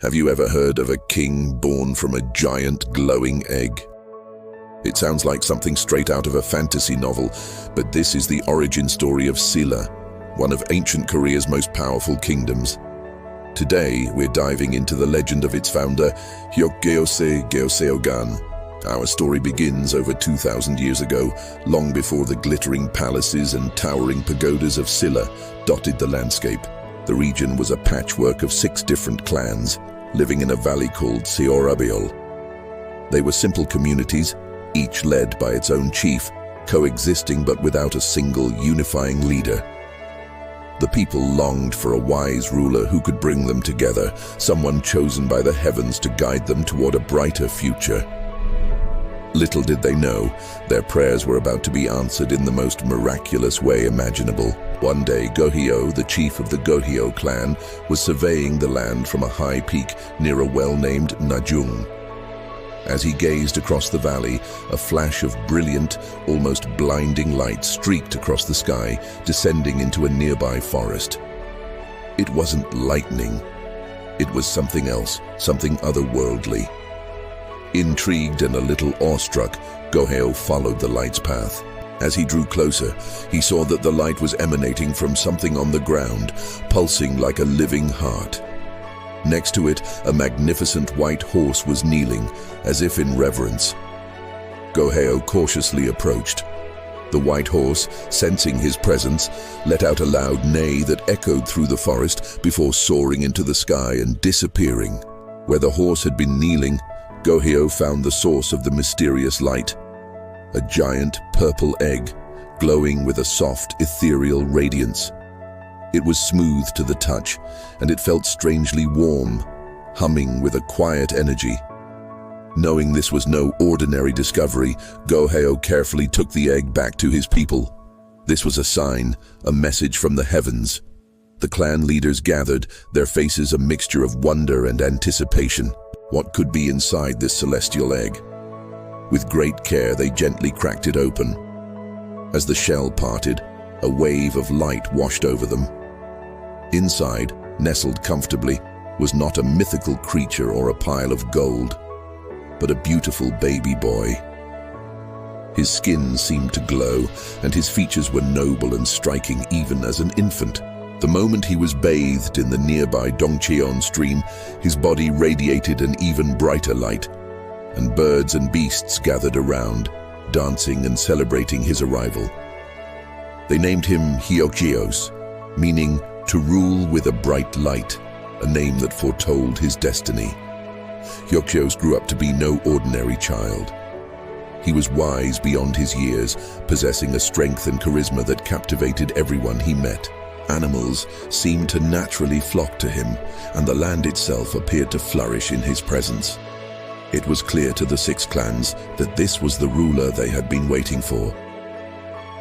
Have you ever heard of a king born from a giant glowing egg? It sounds like something straight out of a fantasy novel, but this is the origin story of Silla, one of ancient Korea's most powerful kingdoms. Today, we're diving into the legend of its founder, Hyeokgeose Geoseogan. Our story begins over 2,000 years ago, long before the glittering palaces and towering pagodas of Silla dotted the landscape. The region was a patchwork of 6 different clans, living in a valley called Hyeokgeose. They were simple communities, each led by its own chief, coexisting but without a single unifying leader. The people longed for a wise ruler who could bring them together, someone chosen by the heavens to guide them toward a brighter future. Little did they know, their prayers were about to be answered in the most miraculous way imaginable. One day, Gohyo, the chief of the Gohyo clan, was surveying the land from a high peak near a well-named Najung. As he gazed across the valley, a flash of brilliant, almost blinding light streaked across the sky, descending into a nearby forest. It wasn't lightning. It was something else, something otherworldly. Intrigued and a little awestruck, Gohyo followed the light's path. As he drew closer, he saw that the light was emanating from something on the ground, pulsing like a living heart. Next to it, a magnificent white horse was kneeling, as if in reverence. Gohyo cautiously approached. The white horse, sensing his presence, let out a loud neigh that echoed through the forest before soaring into the sky and disappearing. Where the horse had been kneeling, Gohyo found the source of the mysterious light. A giant purple egg, glowing with a soft, ethereal radiance. It was smooth to the touch, and it felt strangely warm, humming with a quiet energy. Knowing this was no ordinary discovery, Gohyo carefully took the egg back to his people. This was a sign, a message from the heavens. The clan leaders gathered, their faces a mixture of wonder and anticipation. What could be inside this celestial egg? With great care, they gently cracked it open. As the shell parted, a wave of light washed over them. Inside, nestled comfortably, was not a mythical creature or a pile of gold, but a beautiful baby boy. His skin seemed to glow, and his features were noble and striking even as an infant. The moment he was bathed in the nearby Dongcheon stream, his body radiated an even brighter light, and birds and beasts gathered around, dancing and celebrating his arrival. They named him Hyeokgeose, meaning to rule with a bright light, a name that foretold his destiny. Hyeokgeose grew up to be no ordinary child. He was wise beyond his years, possessing a strength and charisma that captivated everyone he met. Animals seemed to naturally flock to him, and the land itself appeared to flourish in his presence. It was clear to the 6 clans that this was the ruler they had been waiting for.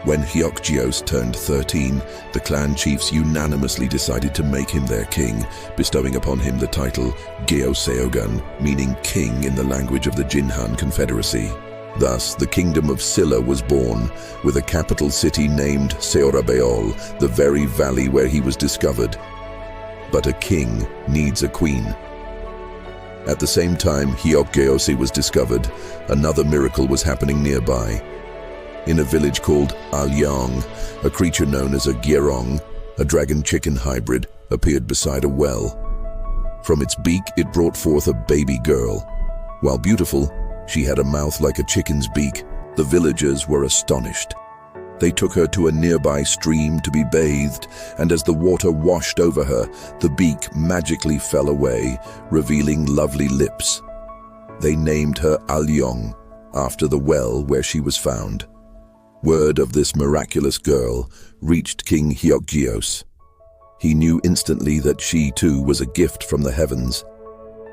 When Hyeokgeose turned 13, the clan chiefs unanimously decided to make him their king, bestowing upon him the title Geoseogan, meaning king in the language of the Jinhan Confederacy. Thus, the kingdom of Silla was born, with a capital city named Hyeokgeose, the very valley where he was discovered. But a king needs a queen. At the same time Hyeokgeose was discovered, another miracle was happening nearby. In a village called Alyong, a creature known as a gyerong, a dragon-chicken hybrid, appeared beside a well. From its beak, it brought forth a baby girl. While beautiful, she had a mouth like a chicken's beak. The villagers were astonished. They took her to a nearby stream to be bathed, and as the water washed over her, the beak magically fell away, revealing lovely lips. They named her Alyong, after the well where she was found. Word of this miraculous girl reached King Hyeokgeose. He knew instantly that she too was a gift from the heavens.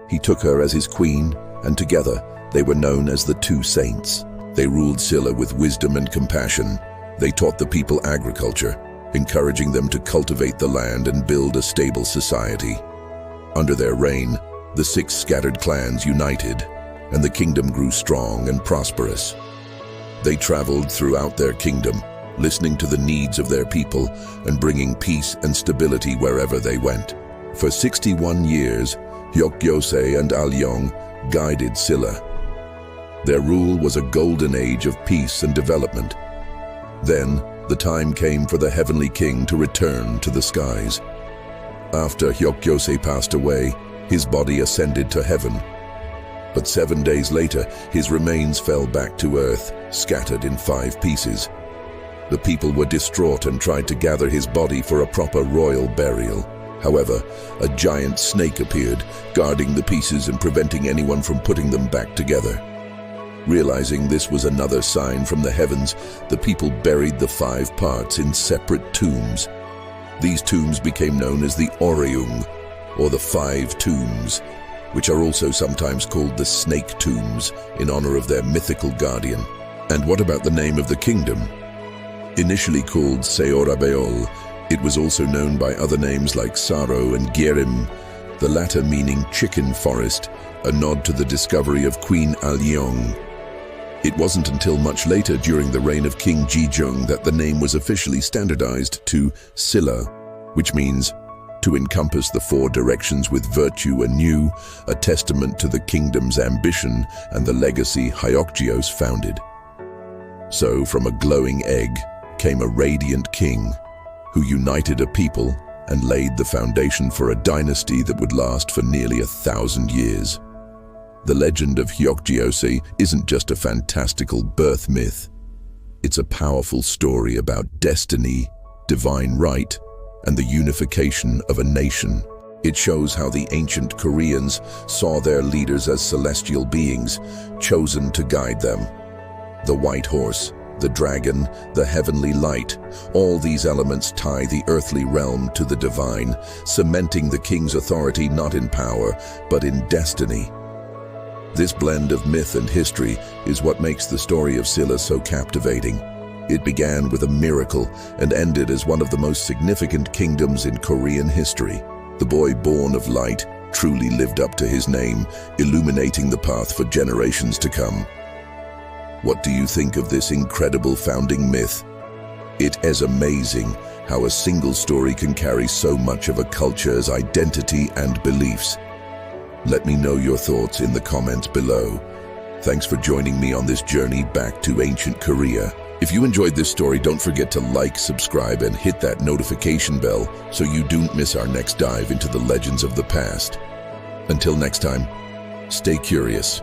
He took her as his queen, and together they were known as the 2 saints. They ruled Silla with wisdom and compassion. They taught the people agriculture, encouraging them to cultivate the land and build a stable society. Under their reign, the 6 scattered clans united, and the kingdom grew strong and prosperous. They traveled throughout their kingdom, listening to the needs of their people and bringing peace and stability wherever they went. For 61 years, Hyeokgeose and Alyong guided Silla. Their rule was a golden age of peace and development. Then, the time came for the heavenly king to return to the skies. After Hyeokgeose passed away, his body ascended to heaven. But 7 days later, his remains fell back to earth, scattered in 5 pieces. The people were distraught and tried to gather his body for a proper royal burial. However, a giant snake appeared, guarding the pieces and preventing anyone from putting them back together. Realizing this was another sign from the heavens, the people buried the 5 parts in separate tombs. These tombs became known as the Oreung, or the 5 tombs, which are also sometimes called the snake tombs in honor of their mythical guardian. And what about the name of the kingdom? Initially called Seorabeol, it was also known by other names like Saro and Gyerim, the latter meaning chicken forest, a nod to the discovery of Queen Alyong. It wasn't until much later during the reign of King Jijung that the name was officially standardized to Silla, which means to encompass the 4 directions with virtue anew, a testament to the kingdom's ambition and the legacy Hyeokgeose founded. So from a glowing egg came a radiant king who united a people and laid the foundation for a dynasty that would last for nearly 1,000 years. The legend of Hyeokgeose isn't just a fantastical birth myth. It's a powerful story about destiny, divine right, and the unification of a nation. It shows how the ancient Koreans saw their leaders as celestial beings, chosen to guide them. The white horse, the dragon, the heavenly light, all these elements tie the earthly realm to the divine, cementing the king's authority not in power, but in destiny. This blend of myth and history is what makes the story of Silla so captivating. It began with a miracle and ended as one of the most significant kingdoms in Korean history. The boy born of light truly lived up to his name, illuminating the path for generations to come. What do you think of this incredible founding myth? It is amazing how a single story can carry so much of a culture's identity and beliefs. Let me know your thoughts in the comments below. Thanks for joining me on this journey back to ancient Korea. If you enjoyed this story, don't forget to like, subscribe, and hit that notification bell so you don't miss our next dive into the legends of the past. Until next time, stay curious.